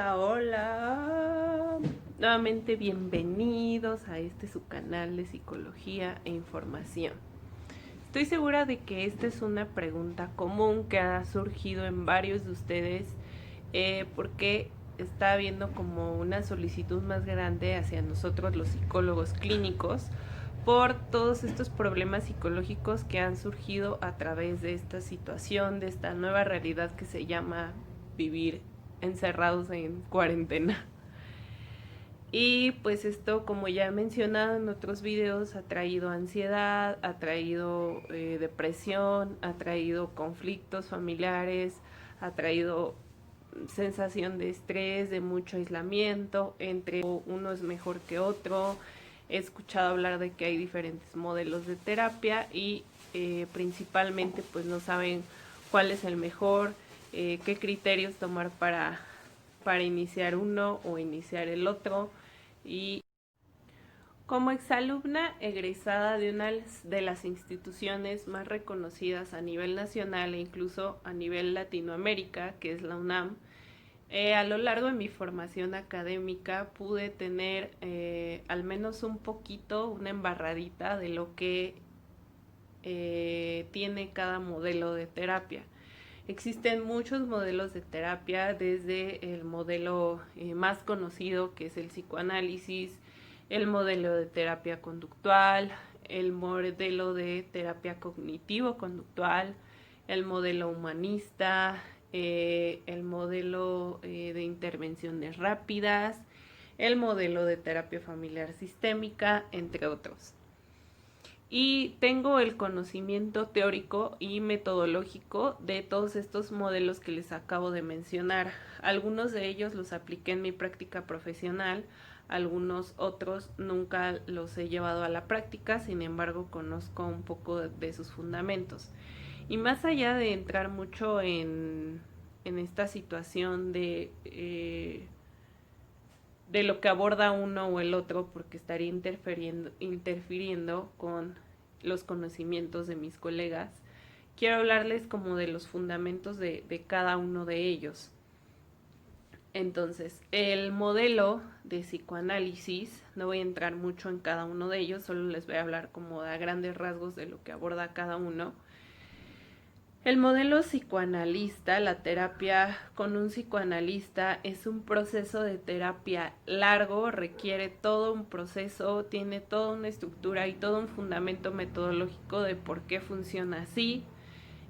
Hola, hola. Nuevamente bienvenidos a su canal de psicología e información. Estoy segura de que esta es una pregunta común que ha surgido en varios de ustedes porque está habiendo como una solicitud más grande hacia nosotros los psicólogos clínicos por todos estos problemas psicológicos que han surgido a través de esta situación, de esta nueva realidad que se llama vivir encerrados en cuarentena. Y pues esto, como ya he mencionado en otros videos, ha traído ansiedad, ha traído depresión, ha traído conflictos familiares, ha traído sensación de estrés, de mucho aislamiento, entre uno es mejor que otro. He escuchado hablar de que hay diferentes modelos de terapia y principalmente pues no saben cuál es el mejor, qué criterios tomar para iniciar uno o iniciar el otro. Y como exalumna egresada de una de las instituciones más reconocidas a nivel nacional e incluso a nivel Latinoamérica, que es la UNAM, a lo largo de mi formación académica pude tener al menos un poquito, una embarradita de lo que tiene cada modelo de terapia. Existen muchos modelos de terapia, desde el modelo más conocido, que es el psicoanálisis, el modelo de terapia conductual, el modelo de terapia cognitivo-conductual, el modelo humanista, el modelo de intervenciones rápidas, el modelo de terapia familiar sistémica, entre otros. Y tengo el conocimiento teórico y metodológico de todos estos modelos que les acabo de mencionar. Algunos de ellos los apliqué en mi práctica profesional, algunos otros nunca los he llevado a la práctica, sin embargo conozco un poco de sus fundamentos. Y más allá de entrar mucho en esta situación de lo que aborda uno o el otro, porque estaría interfiriendo con los conocimientos de mis colegas, quiero hablarles como de los fundamentos de cada uno de ellos. Entonces, el modelo de psicoanálisis, no voy a entrar mucho en cada uno de ellos, solo les voy a hablar como a grandes rasgos de lo que aborda cada uno. El modelo psicoanalista, la terapia con un psicoanalista, es un proceso de terapia largo, requiere todo un proceso, tiene toda una estructura y todo un fundamento metodológico de por qué funciona así,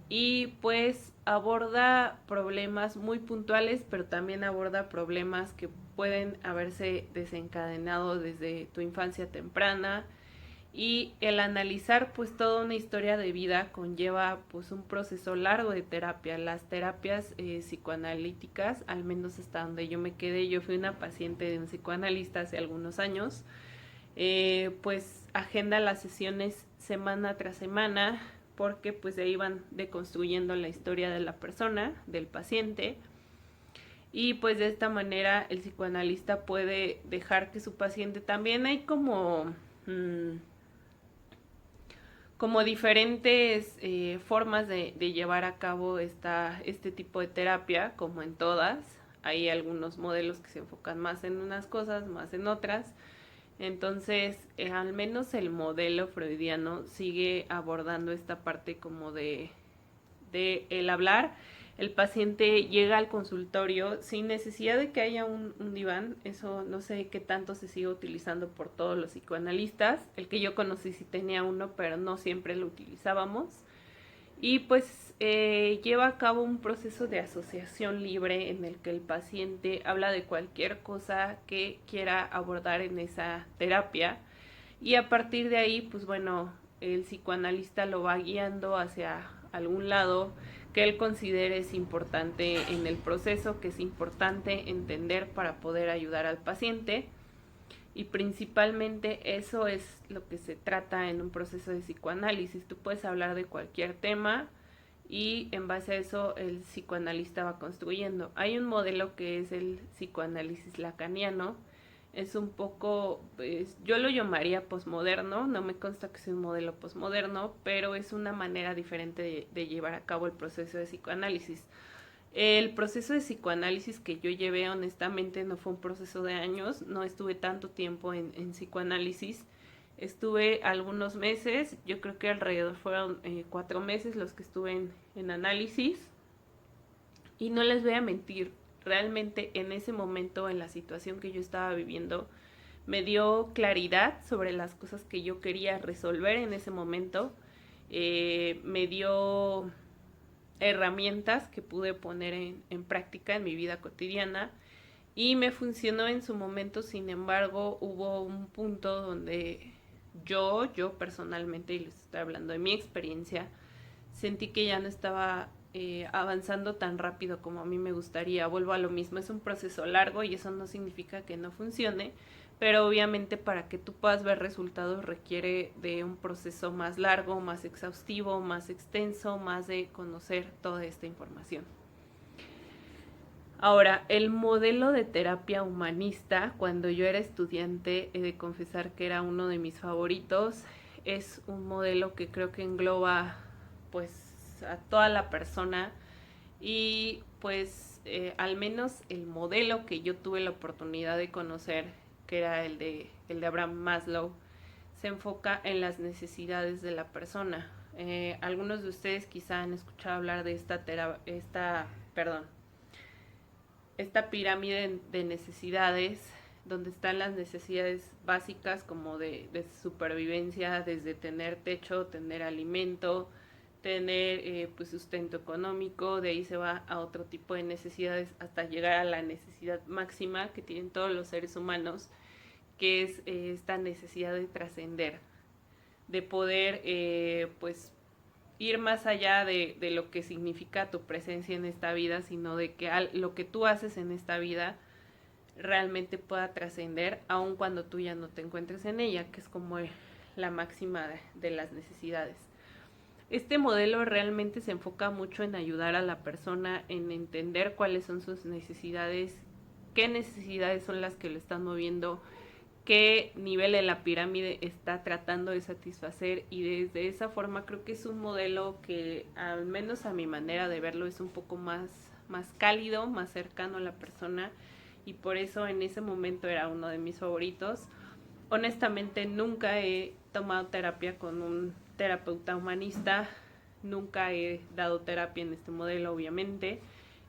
y pues aborda problemas muy puntuales, pero también aborda problemas que pueden haberse desencadenado desde tu infancia temprana. Y el analizar pues toda una historia de vida conlleva pues un proceso largo de terapia. Las terapias psicoanalíticas, al menos hasta donde yo me quedé, yo fui una paciente de un psicoanalista hace algunos años, pues agenda las sesiones semana tras semana, porque pues ahí van deconstruyendo la historia de la persona, del paciente, y pues de esta manera el psicoanalista puede dejar que su paciente, también hay como diferentes formas de llevar a cabo este tipo de terapia, como en todas. Hay algunos modelos que se enfocan más en unas cosas, más en otras. Entonces, al menos el modelo freudiano sigue abordando esta parte como de el hablar. El paciente llega al consultorio sin necesidad de que haya un diván. Eso no sé qué tanto se sigue utilizando por todos los psicoanalistas. El que yo conocí sí tenía uno, pero no siempre lo utilizábamos. Y pues lleva a cabo un proceso de asociación libre en el que el paciente habla de cualquier cosa que quiera abordar en esa terapia, y a partir de ahí pues bueno, el psicoanalista lo va guiando hacia algún lado que él considere es importante en el proceso, que es importante entender para poder ayudar al paciente. Y principalmente eso es lo que se trata en un proceso de psicoanálisis. Tú puedes hablar de cualquier tema y en base a eso el psicoanalista va construyendo. Hay un modelo que es el psicoanálisis lacaniano. Es un poco, pues, yo lo llamaría posmoderno, no me consta que sea un modelo posmoderno, pero es una manera diferente de llevar a cabo el proceso de psicoanálisis. El proceso de psicoanálisis que yo llevé, honestamente, no fue un proceso de años, no estuve tanto tiempo en psicoanálisis, estuve algunos meses, yo creo que alrededor fueron 4 meses los que estuve en análisis, y no les voy a mentir, realmente en ese momento, en la situación que yo estaba viviendo, me dio claridad sobre las cosas que yo quería resolver en ese momento, me dio herramientas que pude poner en práctica en mi vida cotidiana y me funcionó en su momento. Sin embargo, hubo un punto donde yo personalmente, y les estoy hablando de mi experiencia, sentí que ya no estaba avanzando tan rápido como a mí me gustaría. Vuelvo a lo mismo, es un proceso largo y eso no significa que no funcione, pero obviamente para que tú puedas ver resultados requiere de un proceso más largo, más exhaustivo, más extenso, más de conocer toda esta información. Ahora, el modelo de terapia humanista, cuando yo era estudiante, he de confesar que era uno de mis favoritos. Es un modelo que creo que engloba pues a toda la persona y pues al menos el modelo que yo tuve la oportunidad de conocer, que era el de Abraham Maslow, se enfoca en las necesidades de la persona. Algunos de ustedes quizá han escuchado hablar de esta pirámide de necesidades, donde están las necesidades básicas como de supervivencia, desde tener techo, tener alimento, tener pues sustento económico. De ahí se va a otro tipo de necesidades hasta llegar a la necesidad máxima que tienen todos los seres humanos, que es esta necesidad de trascender, de poder pues ir más allá de lo que significa tu presencia en esta vida, sino de que lo que tú haces en esta vida realmente pueda trascender, aun cuando tú ya no te encuentres en ella, que es como la máxima de las necesidades. Este modelo realmente se enfoca mucho en ayudar a la persona, en entender cuáles son sus necesidades, qué necesidades son las que lo están moviendo, qué nivel de la pirámide está tratando de satisfacer, y desde esa forma creo que es un modelo que, al menos a mi manera de verlo, es un poco más cálido, más cercano a la persona, y por eso en ese momento era uno de mis favoritos. Honestamente nunca he tomado terapia con un terapeuta humanista, nunca he dado terapia en este modelo, obviamente,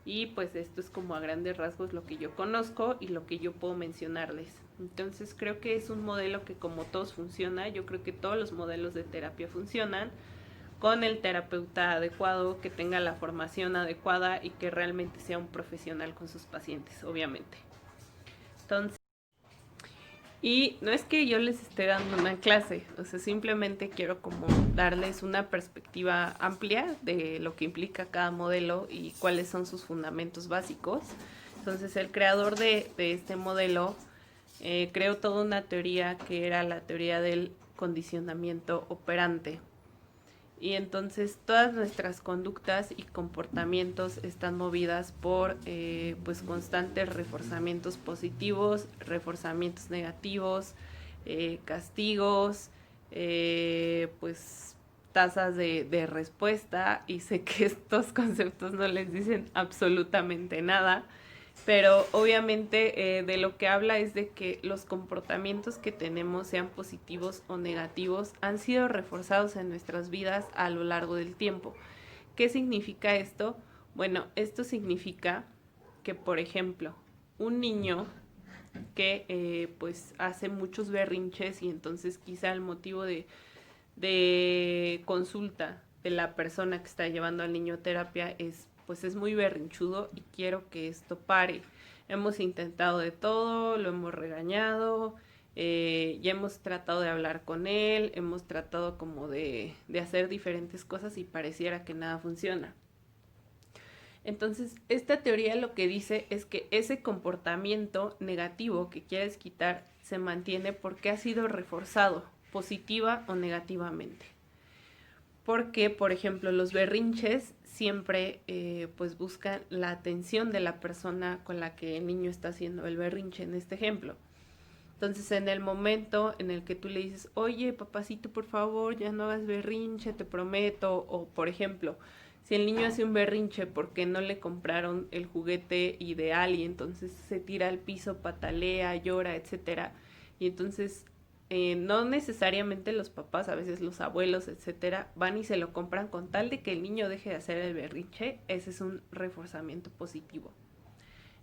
y pues esto es como a grandes rasgos lo que yo conozco y lo que yo puedo mencionarles. Entonces creo que es un modelo que, como todos, funciona. Yo creo que todos los modelos de terapia funcionan con el terapeuta adecuado, que tenga la formación adecuada y que realmente sea un profesional con sus pacientes, obviamente. Entonces, y no es que yo les esté dando una clase, o sea, simplemente quiero como darles una perspectiva amplia de lo que implica cada modelo y cuáles son sus fundamentos básicos. Entonces, el creador de este modelo creó toda una teoría que era la teoría del condicionamiento operante. Y entonces todas nuestras conductas y comportamientos están movidas por pues constantes reforzamientos positivos, reforzamientos negativos, castigos, pues tasas de respuesta. Y sé que estos conceptos no les dicen absolutamente nada, pero obviamente de lo que habla es de que los comportamientos que tenemos, sean positivos o negativos, han sido reforzados en nuestras vidas a lo largo del tiempo. ¿Qué significa esto? Bueno, esto significa que, por ejemplo, un niño que pues hace muchos berrinches, y entonces quizá el motivo de consulta de la persona que está llevando al niño a terapia es, pues es muy berrinchudo y quiero que esto pare. Hemos intentado de todo, lo hemos regañado, ya hemos tratado de hablar con él, hemos tratado como de hacer diferentes cosas y pareciera que nada funciona. Entonces, esta teoría lo que dice es que ese comportamiento negativo que quieres quitar se mantiene porque ha sido reforzado, positiva o negativamente. Porque, por ejemplo, los berrinches siempre pues buscan la atención de la persona con la que el niño está haciendo el berrinche en este ejemplo. Entonces, en el momento en el que tú le dices, oye, papacito, por favor, ya no hagas berrinche, te prometo, o por ejemplo, Si el niño hace un berrinche porque no le compraron el juguete ideal y entonces se tira al piso, patalea, llora, etcétera, y entonces no necesariamente los papás, a veces los abuelos, etcétera, van y se lo compran con tal de que el niño deje de hacer el berrinche, ese es un reforzamiento positivo.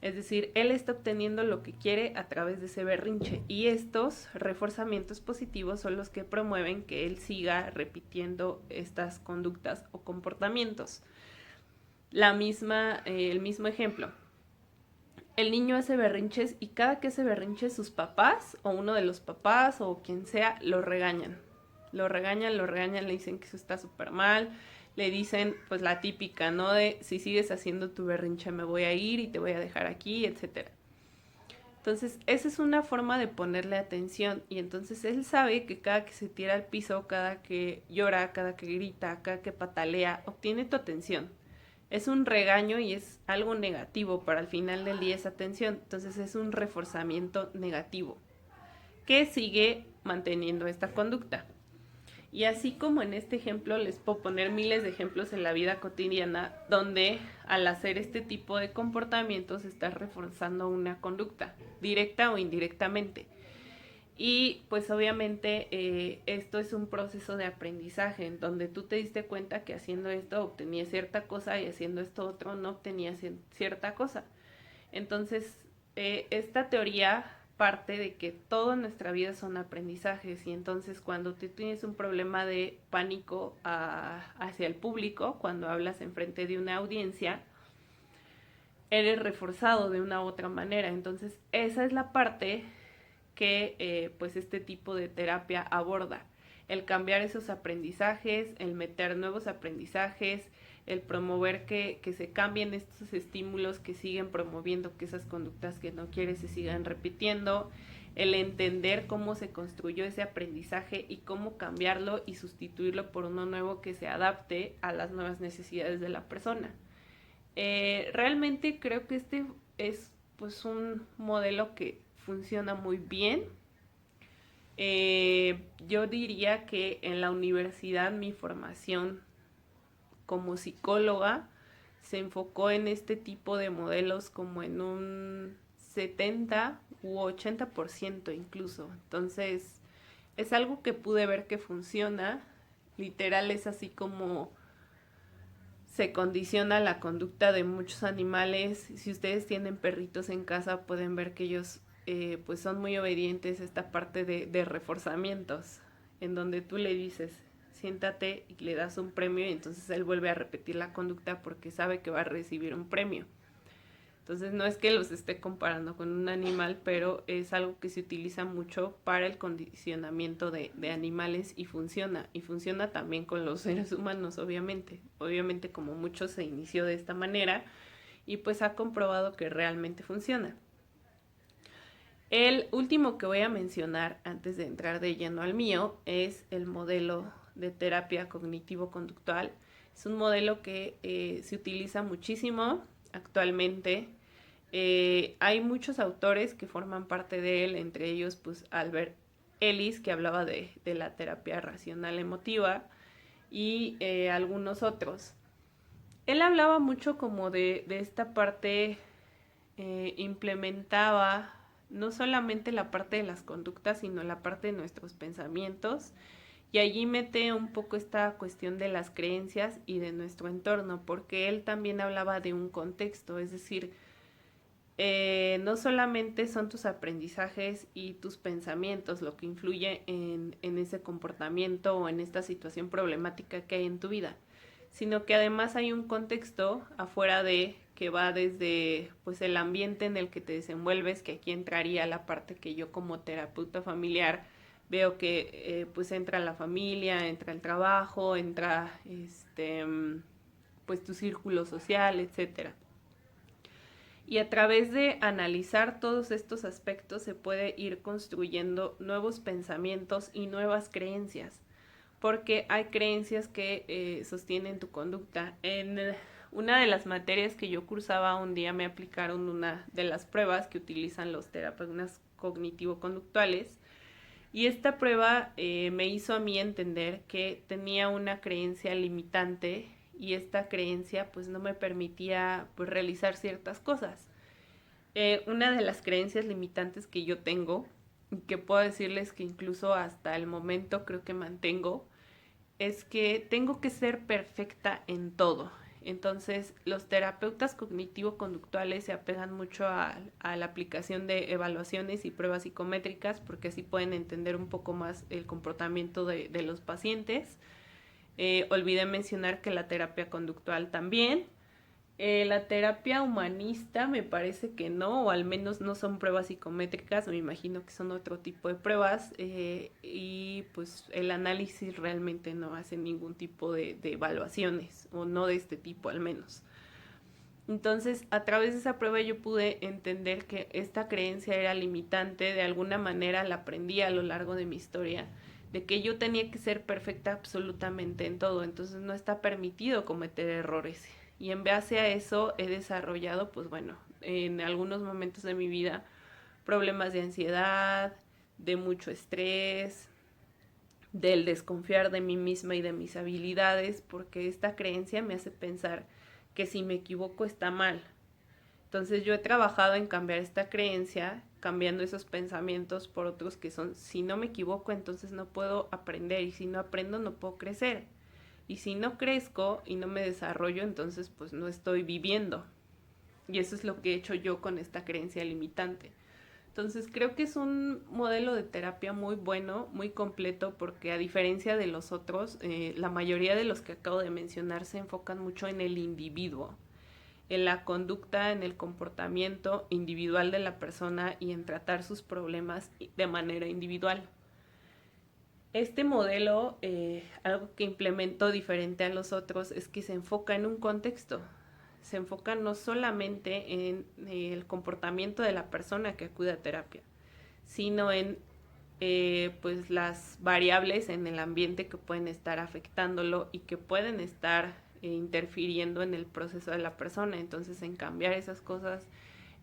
Es decir, él está obteniendo lo que quiere a través de ese berrinche y estos reforzamientos positivos son los que promueven que él siga repitiendo estas conductas o comportamientos. El mismo ejemplo. El niño hace berrinches y cada que hace berrinches sus papás o uno de los papás o quien sea lo regañan. Lo regañan, le dicen que eso está súper mal, le dicen pues la típica, ¿no? De si sigues haciendo tu berrinche me voy a ir y te voy a dejar aquí, etcétera. Entonces, esa es una forma de ponerle atención y entonces él sabe que cada que se tira al piso, cada que llora, cada que grita, cada que patalea, obtiene tu atención. Es un regaño y es algo negativo para al final del día esa atención. Entonces es un reforzamiento negativo que sigue manteniendo esta conducta. Y así como en este ejemplo, les puedo poner miles de ejemplos en la vida cotidiana donde al hacer este tipo de comportamientos estás reforzando una conducta, directa o indirectamente. Y pues obviamente esto es un proceso de aprendizaje en donde tú te diste cuenta que haciendo esto obtenías cierta cosa y haciendo esto otro no obtenías cierta cosa. Entonces, esta teoría parte de que todo en nuestra vida son aprendizajes y entonces cuando tú tienes un problema de pánico hacia el público, cuando hablas enfrente de una audiencia, eres reforzado de una u otra manera. Entonces, esa es la parte que pues este tipo de terapia aborda. El cambiar esos aprendizajes, el meter nuevos aprendizajes, el promover que se cambien estos estímulos que siguen promoviendo que esas conductas que no quieres se sigan repitiendo, el entender cómo se construyó ese aprendizaje y cómo cambiarlo y sustituirlo por uno nuevo que se adapte a las nuevas necesidades de la persona. Realmente creo que este es pues un modelo que funciona muy bien. Yo diría que en la universidad mi formación como psicóloga se enfocó en este tipo de modelos como en un 70 u 80% incluso. Entonces es algo que pude ver que funciona. Literal es así como se condiciona la conducta de muchos animales. Si ustedes tienen perritos en casa pueden ver que ellos pues son muy obedientes a esta parte de reforzamientos, en donde tú le dices siéntate y le das un premio y entonces él vuelve a repetir la conducta porque sabe que va a recibir un premio. Entonces no es que los esté comparando con un animal, pero es algo que se utiliza mucho para el condicionamiento de animales y funciona también con los seres humanos, obviamente. Obviamente como mucho se inició de esta manera y pues ha comprobado que realmente funciona. El último que voy a mencionar antes de entrar de lleno al mío es el modelo de terapia cognitivo-conductual. Es un modelo que se utiliza muchísimo actualmente. Hay muchos autores que forman parte de él, entre ellos pues Albert Ellis, que hablaba de la terapia racional emotiva, y algunos otros. Él hablaba mucho como de esta parte, implementaba no solamente la parte de las conductas, sino la parte de nuestros pensamientos, y allí mete un poco esta cuestión de las creencias y de nuestro entorno, porque él también hablaba de un contexto, es decir, no solamente son tus aprendizajes y tus pensamientos lo que influye en ese comportamiento o en esta situación problemática que hay en tu vida, sino que además hay un contexto afuera de que va desde pues el ambiente en el que te desenvuelves, que aquí entraría la parte que yo como terapeuta familiar veo que pues entra la familia, entra el trabajo, entra pues tu círculo social, etcétera. Y a través de analizar todos estos aspectos se puede ir construyendo nuevos pensamientos y nuevas creencias, porque hay creencias que sostienen tu conducta. En una de las materias que yo cursaba un día me aplicaron una de las pruebas que utilizan los terapeutas cognitivo-conductuales y esta prueba me hizo a mí entender que tenía una creencia limitante y esta creencia pues no me permitía pues realizar ciertas cosas. Una de las creencias limitantes que yo tengo, que puedo decirles que incluso hasta el momento creo que mantengo, es que tengo que ser perfecta en todo. Entonces, los terapeutas cognitivo-conductuales se apegan mucho a la aplicación de evaluaciones y pruebas psicométricas porque así pueden entender un poco más el comportamiento de los pacientes. Olvidé mencionar que la terapia conductual también. La terapia humanista me parece que no, o al menos no son pruebas psicométricas, me imagino que son otro tipo de pruebas, y pues el análisis realmente no hace ningún tipo de evaluaciones, o no de este tipo al menos. Entonces, a través de esa prueba yo pude entender que esta creencia era limitante, de alguna manera la aprendí a lo largo de mi historia, de que yo tenía que ser perfecta absolutamente en todo, entonces no está permitido cometer errores. Y en base a eso he desarrollado, pues bueno, en algunos momentos de mi vida, problemas de ansiedad, de mucho estrés, del desconfiar de mí misma y de mis habilidades, porque esta creencia me hace pensar que si me equivoco está mal. Entonces yo he trabajado en cambiar esta creencia, cambiando esos pensamientos por otros que son, si no me equivoco, entonces no puedo aprender, y si no aprendo, no puedo crecer. Y si no crezco y no me desarrollo, entonces pues no estoy viviendo. Y eso es lo que he hecho yo con esta creencia limitante. Entonces creo que es un modelo de terapia muy bueno, muy completo, porque a diferencia de los otros, la mayoría de los que acabo de mencionar se enfocan mucho en el individuo, en la conducta, en el comportamiento individual de la persona y en tratar sus problemas de manera individual. Este modelo, algo que implementó diferente a los otros, es que se enfoca en un contexto. Se enfoca no solamente en el comportamiento de la persona que acude a terapia, sino en pues las variables en el ambiente que pueden estar afectándolo y que pueden estar interfiriendo en el proceso de la persona. Entonces, en cambiar esas cosas,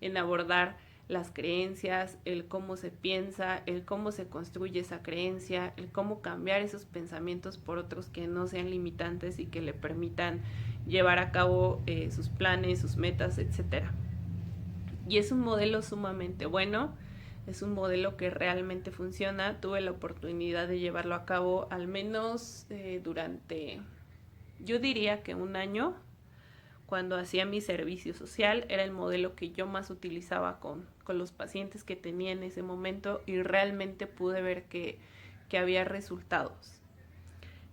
en abordar las creencias, el cómo se piensa, el cómo se construye esa creencia, el cómo cambiar esos pensamientos por otros que no sean limitantes y que le permitan llevar a cabo sus planes, sus metas, etcétera. Y es un modelo sumamente bueno, es un modelo que realmente funciona. Tuve la oportunidad de llevarlo a cabo al menos durante, yo diría que un año, cuando hacía mi servicio social. Era el modelo que yo más utilizaba con los pacientes que tenía en ese momento, y realmente pude ver que había resultados.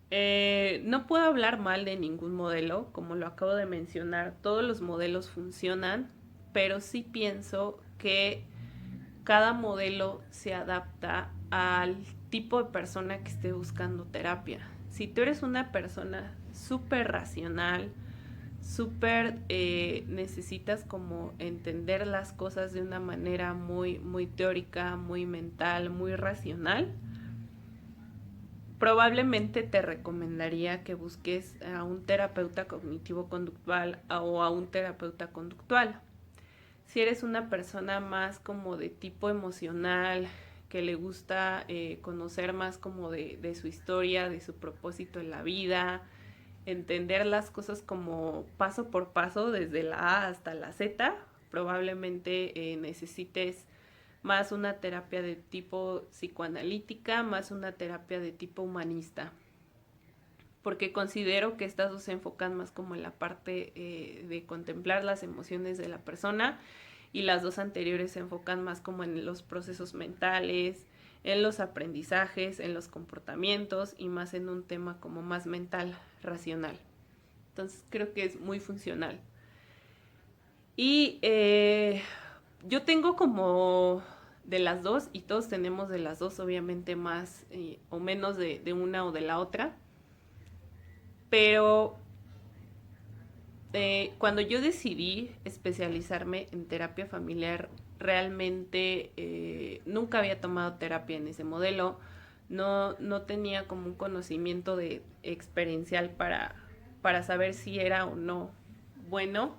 No puedo hablar mal de ningún modelo, como lo acabo de mencionar, todos los modelos funcionan, pero sí pienso que cada modelo se adapta al tipo de persona que esté buscando terapia. Si tú eres una persona súper racional, súper necesitas como entender las cosas de una manera muy, muy teórica, muy mental, muy racional, probablemente te recomendaría que busques a un terapeuta cognitivo-conductual o a un terapeuta conductual. Si eres una persona más como de tipo emocional, que le gusta conocer más como de su historia, de su propósito en la vida, entender las cosas como paso por paso, desde la A hasta la Z, probablemente necesites más una terapia de tipo psicoanalítica, más una terapia de tipo humanista, porque considero que estas dos se enfocan más como en la parte de contemplar las emociones de la persona, y las dos anteriores se enfocan más como en los procesos mentales, en los aprendizajes, en los comportamientos, y más en un tema como más mental, racional. Entonces creo que es muy funcional. Y yo tengo como de las dos, y todos tenemos de las dos, obviamente más o menos de una o de la otra. Pero cuando yo decidí especializarme en terapia familiar, realmente nunca había tomado terapia en ese modelo. No tenía como un conocimiento experiencial para saber si era o no bueno.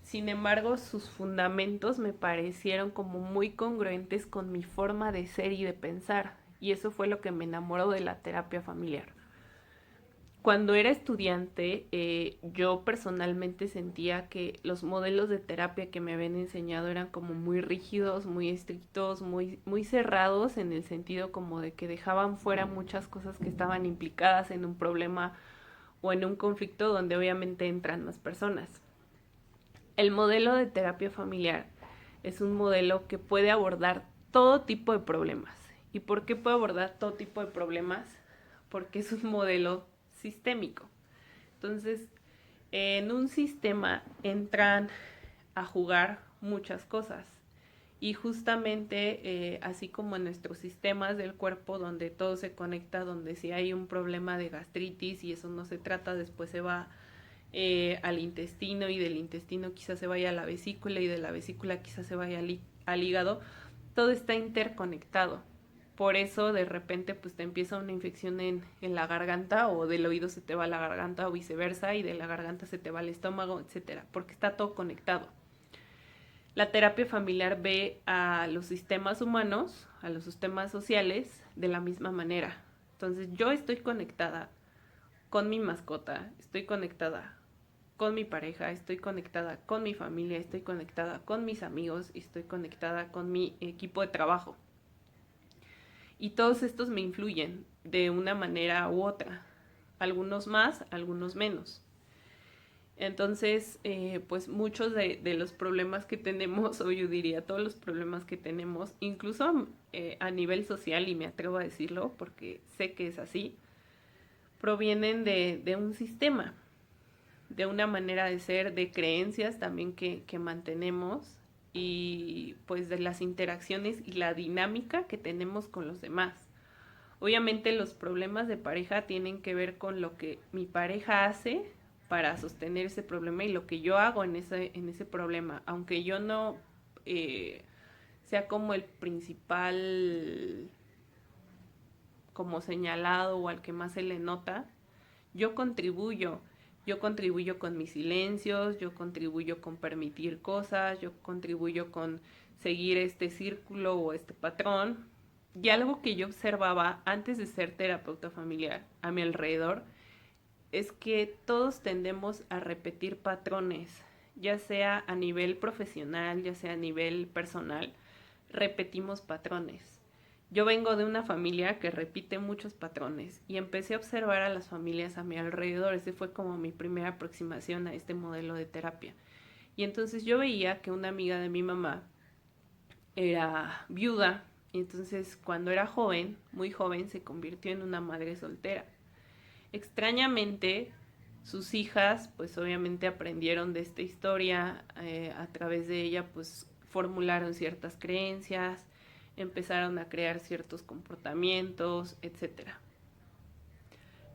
Sin embargo, sus fundamentos me parecieron como muy congruentes con mi forma de ser y de pensar. Y eso fue lo que me enamoró de la terapia familiar. Cuando era estudiante, yo personalmente sentía que los modelos de terapia que me habían enseñado eran como muy rígidos, muy estrictos, muy cerrados en el sentido como de que dejaban fuera muchas cosas que estaban implicadas en un problema o en un conflicto donde obviamente entran más personas. El modelo de terapia familiar es un modelo que puede abordar todo tipo de problemas. ¿Y por qué puede abordar todo tipo de problemas? Porque es un modelo sistémico. Entonces, en un sistema entran a jugar muchas cosas. Y justamente, así como en nuestros sistemas del cuerpo, donde todo se conecta, donde si hay un problema de gastritis y eso no se trata, después se va al intestino y del intestino quizás se vaya a la vesícula y de la vesícula quizás se vaya al hígado, todo está interconectado. Por eso de repente pues te empieza una infección en la garganta o del oído se te va a la garganta o viceversa y de la garganta se te va al estómago, etcétera, porque está todo conectado. La terapia familiar ve a los sistemas humanos, a los sistemas sociales de la misma manera. Entonces yo estoy conectada con mi mascota, estoy conectada con mi pareja, estoy conectada con mi familia, estoy conectada con mis amigos, estoy conectada con mi equipo de trabajo. Y todos estos me influyen de una manera u otra, algunos más, algunos menos. Entonces, pues muchos de los problemas que tenemos, o yo diría todos los problemas que tenemos, incluso a nivel social, y me atrevo a decirlo porque sé que es así, provienen de un sistema, de una manera de ser, de creencias también que mantenemos y pues de las interacciones y la dinámica que tenemos con los demás. Obviamente los problemas de pareja tienen que ver con lo que mi pareja hace para sostener ese problema y lo que yo hago en ese problema, aunque yo no sea como el principal como señalado o al que más se le nota, yo contribuyo. Yo contribuyo con mis silencios, yo contribuyo con permitir cosas, yo contribuyo con seguir este círculo o este patrón. Y algo que yo observaba antes de ser terapeuta familiar a mi alrededor es que todos tendemos a repetir patrones, ya sea a nivel profesional, ya sea a nivel personal, repetimos patrones. Yo vengo de una familia que repite muchos patrones y empecé a observar a las familias a mi alrededor. Ese fue como mi primera aproximación a este modelo de terapia. Y entonces yo veía que una amiga de mi mamá era viuda y entonces cuando era joven, muy joven, se convirtió en una madre soltera. Extrañamente, sus hijas pues obviamente aprendieron de esta historia, a través de ella pues formularon ciertas creencias, empezaron a crear ciertos comportamientos, etcétera.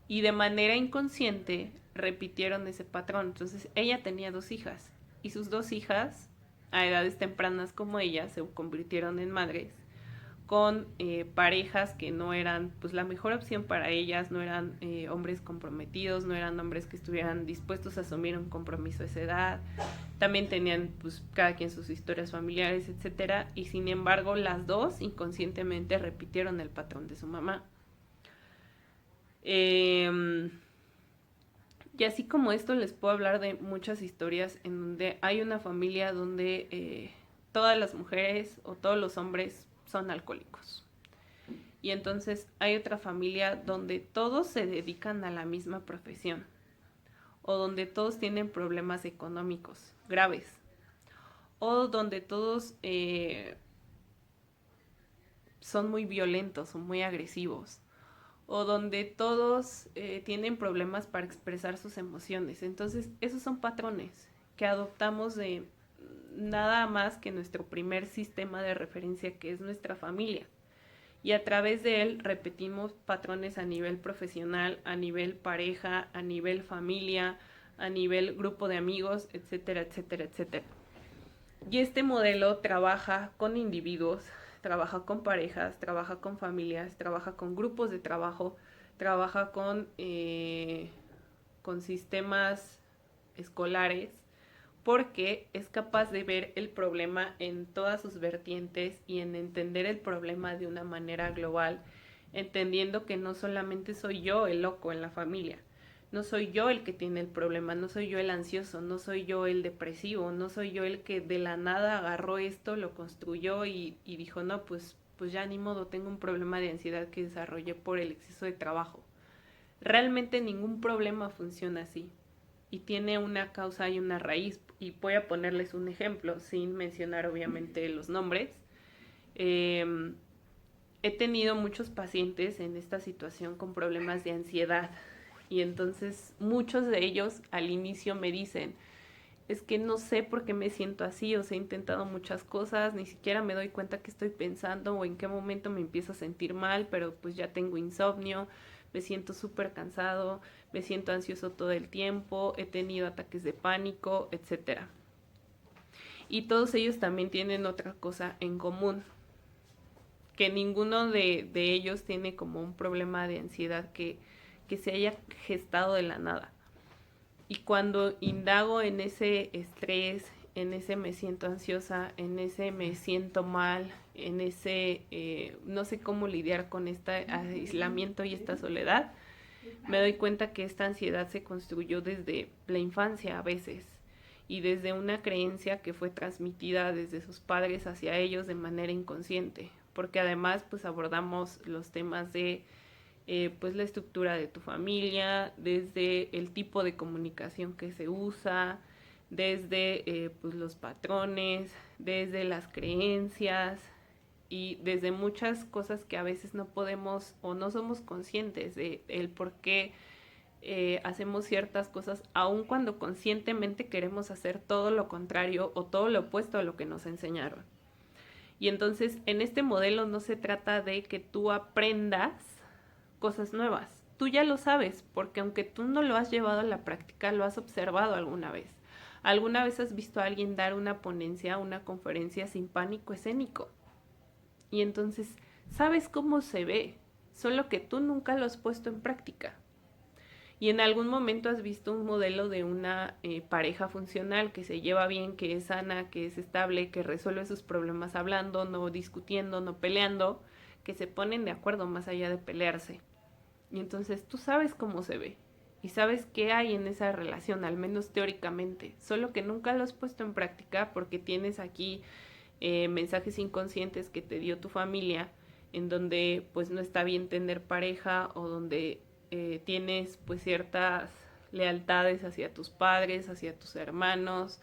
Y de manera inconsciente repitieron ese patrón. Entonces ella tenía dos hijas y sus dos hijas, a edades tempranas como ella, se convirtieron en madres con parejas que no eran pues la mejor opción para ellas, no eran hombres comprometidos, no eran hombres que estuvieran dispuestos a asumir un compromiso a esa edad, también tenían pues cada quien sus historias familiares, etcétera, y sin embargo las dos inconscientemente repitieron el patrón de su mamá. Eh, y así como esto les puedo hablar de muchas historias en donde hay una familia donde todas las mujeres o todos los hombres son alcohólicos. Y entonces hay otra familia donde todos se dedican a la misma profesión o donde todos tienen problemas económicos graves o donde todos son muy violentos o muy agresivos o donde todos tienen problemas para expresar sus emociones. Entonces esos son patrones que adoptamos de nada más que nuestro primer sistema de referencia, que es nuestra familia. Y a través de él repetimos patrones a nivel profesional, a nivel pareja, a nivel familia, a nivel grupo de amigos, etcétera, etcétera, etcétera. Y este modelo trabaja con individuos, trabaja con parejas, trabaja con familias, trabaja con grupos de trabajo, trabaja con sistemas escolares, porque es capaz de ver el problema en todas sus vertientes y en entender el problema de una manera global, entendiendo que no solamente soy yo el loco en la familia, No soy yo el que tiene el problema, no soy yo el ansioso, no soy yo el depresivo, no soy yo el que de la nada agarró esto, lo construyó y dijo, no, pues ya ni modo, tengo un problema de ansiedad que desarrollé por el exceso de trabajo. Realmente ningún problema funciona así y tiene una causa y una raíz. Y voy a ponerles un ejemplo sin mencionar obviamente los nombres. Eh, He tenido muchos pacientes en esta situación con problemas de ansiedad y entonces muchos de ellos al inicio me dicen, es que no sé por qué me siento así, o sea, he intentado muchas cosas, ni siquiera me doy cuenta qué estoy pensando o en qué momento me empiezo a sentir mal, pero pues ya tengo insomnio, me siento súper cansado, me siento ansioso todo el tiempo, he tenido ataques de pánico, etcétera. Y todos ellos también tienen otra cosa en común, que ninguno de ellos tiene como un problema de ansiedad que se haya gestado de la nada. Y cuando indago en ese estrés, en ese me siento ansiosa, en ese me siento mal, en ese no sé cómo lidiar con este aislamiento y esta soledad, me doy cuenta que esta ansiedad se construyó desde la infancia a veces y desde una creencia que fue transmitida desde sus padres hacia ellos de manera inconsciente, porque además pues abordamos los temas de pues la estructura de tu familia, desde el tipo de comunicación que se usa, desde pues los patrones, desde las creencias y desde muchas cosas que a veces no podemos o no somos conscientes de el por qué hacemos ciertas cosas, aun cuando conscientemente queremos hacer todo lo contrario o todo lo opuesto a lo que nos enseñaron. Y entonces en este modelo no se trata de que tú aprendas cosas nuevas. Tú ya lo sabes, porque aunque tú no lo has llevado a la práctica, lo has observado alguna vez. ¿Alguna vez has visto a alguien dar una ponencia, una conferencia sin pánico escénico? Y entonces sabes cómo se ve, solo que tú nunca lo has puesto en práctica. Y en algún momento has visto un modelo de una pareja funcional que se lleva bien, que es sana, que es estable, que resuelve sus problemas hablando, no discutiendo, no peleando, que se ponen de acuerdo más allá de pelearse. Y entonces tú sabes cómo se ve y sabes qué hay en esa relación, al menos teóricamente, solo que nunca lo has puesto en práctica porque tienes aquí mensajes inconscientes que te dio tu familia, en donde pues no está bien tener pareja o donde tienes pues ciertas lealtades hacia tus padres, hacia tus hermanos,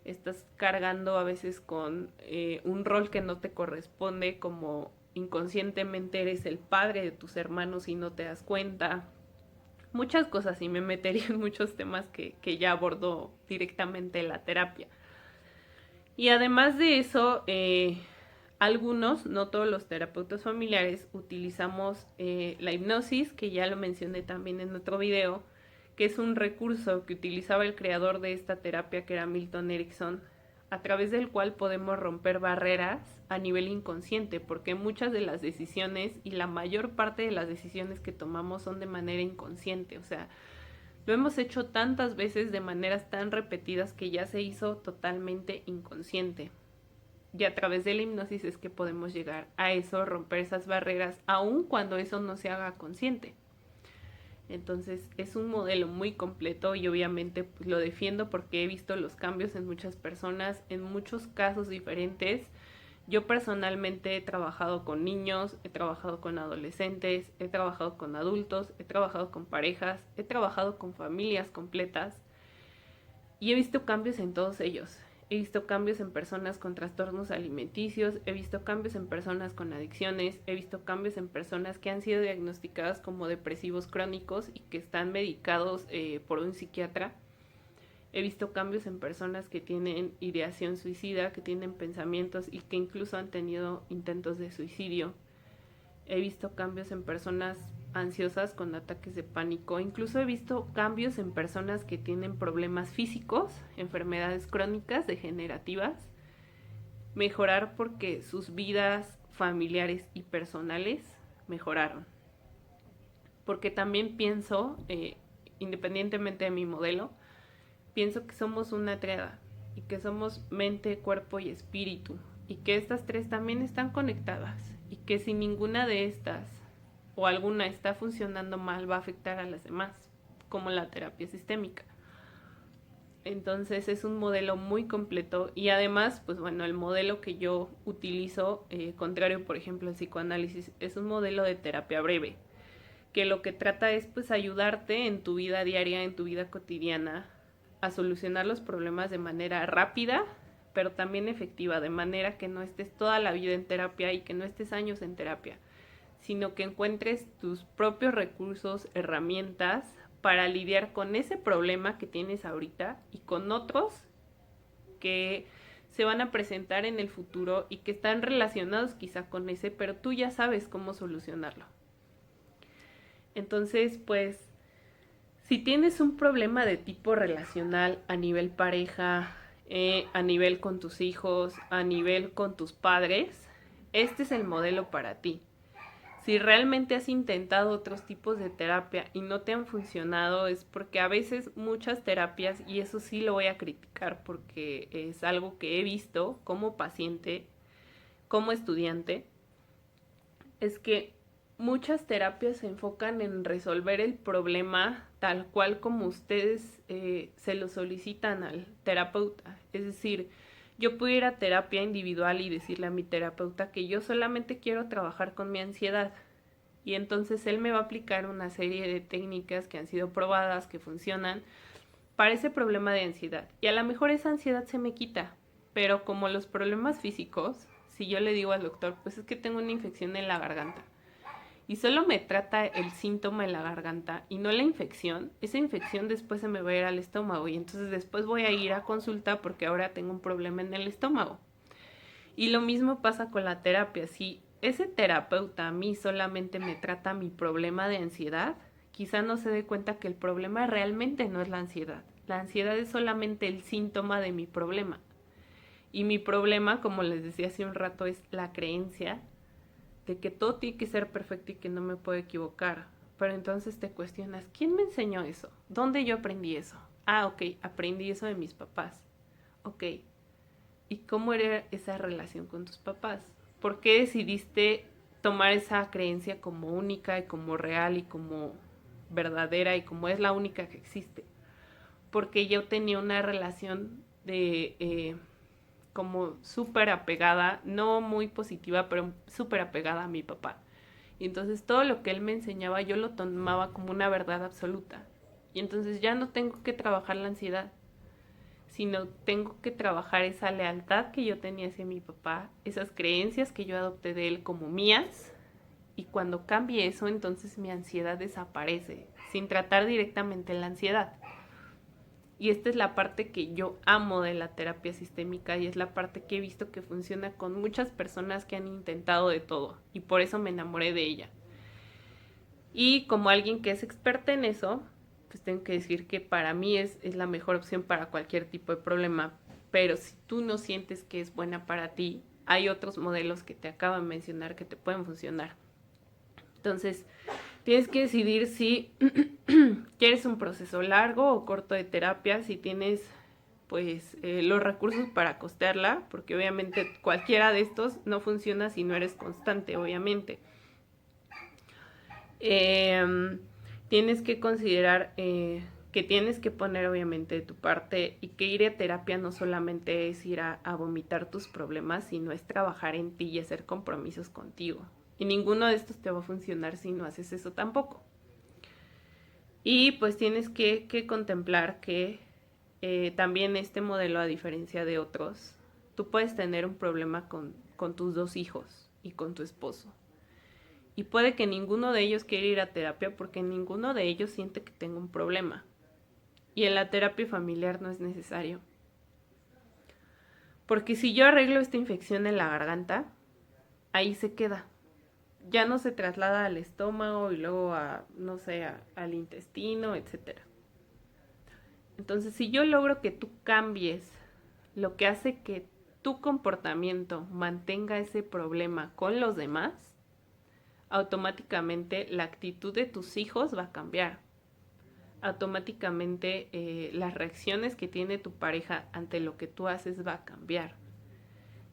estás cargando a veces con un rol que no te corresponde, como inconscientemente eres el padre de tus hermanos y no te das cuenta. Muchas cosas y me metería en muchos temas que ya abordo directamente en la terapia. Y además de eso, algunos, no todos los terapeutas familiares, utilizamos la hipnosis, que ya lo mencioné también en otro video, que es un recurso que utilizaba el creador de esta terapia, que era Milton Erickson, a través del cual podemos romper barreras a nivel inconsciente, porque muchas de las decisiones y la mayor parte de las decisiones que tomamos son de manera inconsciente, o sea, lo hemos hecho tantas veces de maneras tan repetidas que ya se hizo totalmente inconsciente. Y a través de la hipnosis es que podemos llegar a eso, romper esas barreras, aun cuando eso no se haga consciente. Entonces es un modelo muy completo y obviamente pues, lo defiendo porque he visto los cambios en muchas personas, en muchos casos diferentes. Yo personalmente he trabajado con niños, he trabajado con adolescentes, he trabajado con adultos, he trabajado con parejas, he trabajado con familias completas y he visto cambios en todos ellos. He visto cambios en personas con trastornos alimenticios, he visto cambios en personas con adicciones, he visto cambios en personas que han sido diagnosticadas como depresivos crónicos y que están medicados por un psiquiatra. He visto cambios en personas que tienen ideación suicida, que tienen pensamientos y que incluso han tenido intentos de suicidio. He visto cambios en personas ansiosas con ataques de pánico. Incluso he visto cambios en personas que tienen problemas físicos, enfermedades crónicas, degenerativas, mejorar porque sus vidas familiares y personales mejoraron. Porque también pienso, independientemente de mi modelo, pienso que somos una triada y que somos mente, cuerpo y espíritu y que estas tres también están conectadas y que si ninguna de estas o alguna está funcionando mal va a afectar a las demás. como la terapia sistémica. Entonces es un modelo muy completo y además, pues bueno, el modelo que yo utilizo, contrario por ejemplo al psicoanálisis, es un modelo de terapia breve, que lo que trata es pues ayudarte en tu vida diaria, en tu vida cotidiana, a solucionar los problemas de manera rápida, pero también efectiva, de manera que no estés toda la vida en terapia y que no estés años en terapia, sino que encuentres tus propios recursos, herramientas para lidiar con ese problema que tienes ahorita y con otros que se van a presentar en el futuro y que están relacionados quizá con ese, pero tú ya sabes cómo solucionarlo. Entonces, pues, si tienes un problema de tipo relacional a nivel pareja, a nivel con tus hijos, a nivel con tus padres, este es el modelo para ti. Si realmente has intentado otros tipos de terapia y no te han funcionado, es porque a veces muchas terapias, y eso sí lo voy a criticar porque es algo que he visto como paciente, como estudiante, es que muchas terapias se enfocan en resolver el problema tal cual como ustedes se lo solicitan al terapeuta. Es decir, yo puedo ir a terapia individual y decirle a mi terapeuta que yo solamente quiero trabajar con mi ansiedad. Y entonces él me va a aplicar una serie de técnicas que han sido probadas, que funcionan para ese problema de ansiedad. Y a lo mejor esa ansiedad se me quita, pero como los problemas físicos, si yo le digo al doctor, pues es que tengo una infección en la garganta, y solo me trata el síntoma en la garganta y no la infección, esa infección después se me va a ir al estómago y entonces después voy a ir a consulta porque ahora tengo un problema en el estómago. Y lo mismo pasa con la terapia. Si ese terapeuta a mí solamente me trata mi problema de ansiedad, quizá no se dé cuenta que el problema realmente no es la ansiedad. La ansiedad es solamente el síntoma de mi problema. Y mi problema, como les decía hace un rato, es la creencia de que todo tiene que ser perfecto y que no me puedo equivocar. Pero entonces te cuestionas, ¿quién me enseñó eso? ¿Dónde yo aprendí eso? Ah, ok, aprendí eso de mis papás. Ok, ¿y cómo era esa relación con tus papás? ¿Por qué decidiste tomar esa creencia como única y como real y como verdadera y como es la única que existe? Porque yo tenía una relación de como súper apegada, no muy positiva, pero súper apegada a mi papá. Y entonces todo lo que él me enseñaba yo lo tomaba como una verdad absoluta. Y entonces ya no tengo que trabajar la ansiedad, sino tengo que trabajar esa lealtad que yo tenía hacia mi papá, esas creencias que yo adopté de él como mías, y cuando cambie eso, entonces mi ansiedad desaparece, sin tratar directamente la ansiedad. Y esta es la parte que yo amo de la terapia sistémica y es la parte que he visto que funciona con muchas personas que han intentado de todo y por eso me enamoré de ella. Y como alguien que es experta en eso, pues tengo que decir que para mí es la mejor opción para cualquier tipo de problema. Pero si tú no sientes que es buena para ti, hay otros modelos que te acabo de mencionar que te pueden funcionar. Entonces, tienes que decidir si quieres un proceso largo o corto de terapia, si tienes pues los recursos para costearla, porque obviamente cualquiera de estos no funciona si no eres constante, obviamente. Tienes que considerar que tienes que poner obviamente de tu parte y que ir a terapia no solamente es ir a vomitar tus problemas, sino es trabajar en ti y hacer compromisos contigo. Y ninguno de estos te va a funcionar si no haces eso tampoco. Y pues tienes que contemplar que también este modelo, a diferencia de otros, tú puedes tener un problema con tus dos hijos y con tu esposo. Y puede que ninguno de ellos quiera ir a terapia porque ninguno de ellos siente que tenga un problema. Y en la terapia familiar no es necesario. Porque si yo arreglo esta infección en la garganta, ahí se queda. Ya no se traslada al estómago y luego a, no sé, al intestino, etcétera. Entonces, si yo logro que tú cambies lo que hace que tu comportamiento mantenga ese problema con los demás, automáticamente la actitud de tus hijos va a cambiar. Automáticamente las reacciones que tiene tu pareja ante lo que tú haces va a cambiar.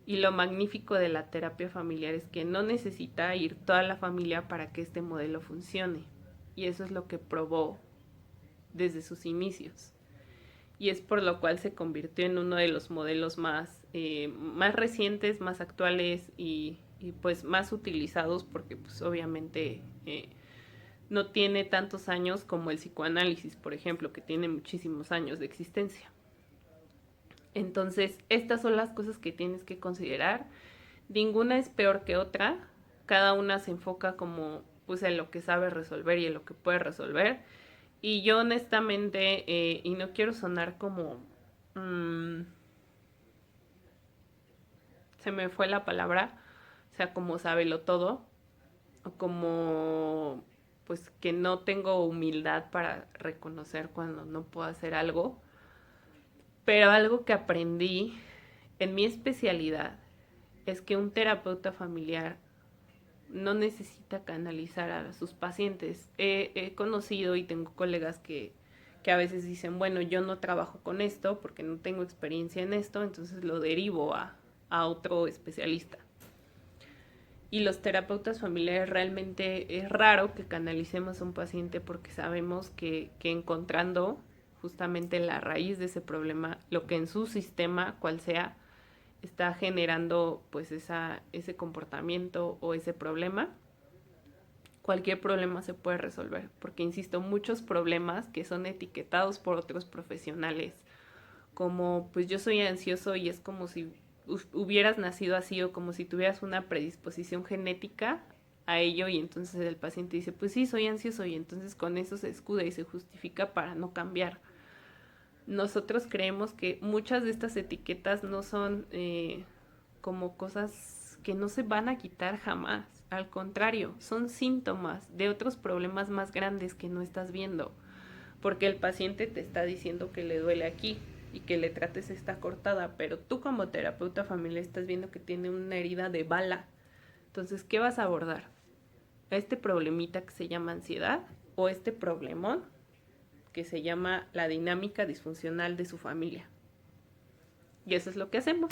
Y lo magnífico de la terapia familiar es que no necesita ir toda la familia para que este modelo funcione. Y eso es lo que probó desde sus inicios. Y es por lo cual se convirtió en uno de los modelos más recientes, más actuales y pues más utilizados porque pues obviamente no tiene tantos años como el psicoanálisis, por ejemplo, que tiene muchísimos años de existencia. Entonces, estas son las cosas que tienes que considerar. Ninguna es peor que otra. Cada una se enfoca como pues en lo que sabe resolver y en lo que puede resolver. Y yo honestamente, y no quiero sonar como... se me fue la palabra, o sea, como sábelo todo, o como pues que no tengo humildad para reconocer cuando no puedo hacer algo, pero algo que aprendí en mi especialidad es que un terapeuta familiar no necesita canalizar a sus pacientes. He conocido y tengo colegas que a veces dicen, bueno, yo no trabajo con esto porque no tengo experiencia en esto, entonces lo derivo a otro especialista. Y los terapeutas familiares realmente es raro que canalicemos a un paciente porque sabemos que encontrando justamente la raíz de ese problema, lo que en su sistema, cual sea, está generando pues ese comportamiento o ese problema, cualquier problema se puede resolver. Porque, insisto, muchos problemas que son etiquetados por otros profesionales, como pues yo soy ansioso y es como si hubieras nacido así o como si tuvieras una predisposición genética a ello y entonces el paciente dice, pues sí, soy ansioso y entonces con eso se escuda y se justifica para no cambiar. Nosotros creemos que muchas de estas etiquetas no son como cosas que no se van a quitar jamás. Al contrario, son síntomas de otros problemas más grandes que no estás viendo. Porque el paciente te está diciendo que le duele aquí y que le trates esta cortada, pero tú como terapeuta familiar estás viendo que tiene una herida de bala. Entonces, ¿qué vas a abordar? ¿Este problemita que se llama ansiedad o este problemón que se llama la dinámica disfuncional de su familia? Y eso es lo que hacemos.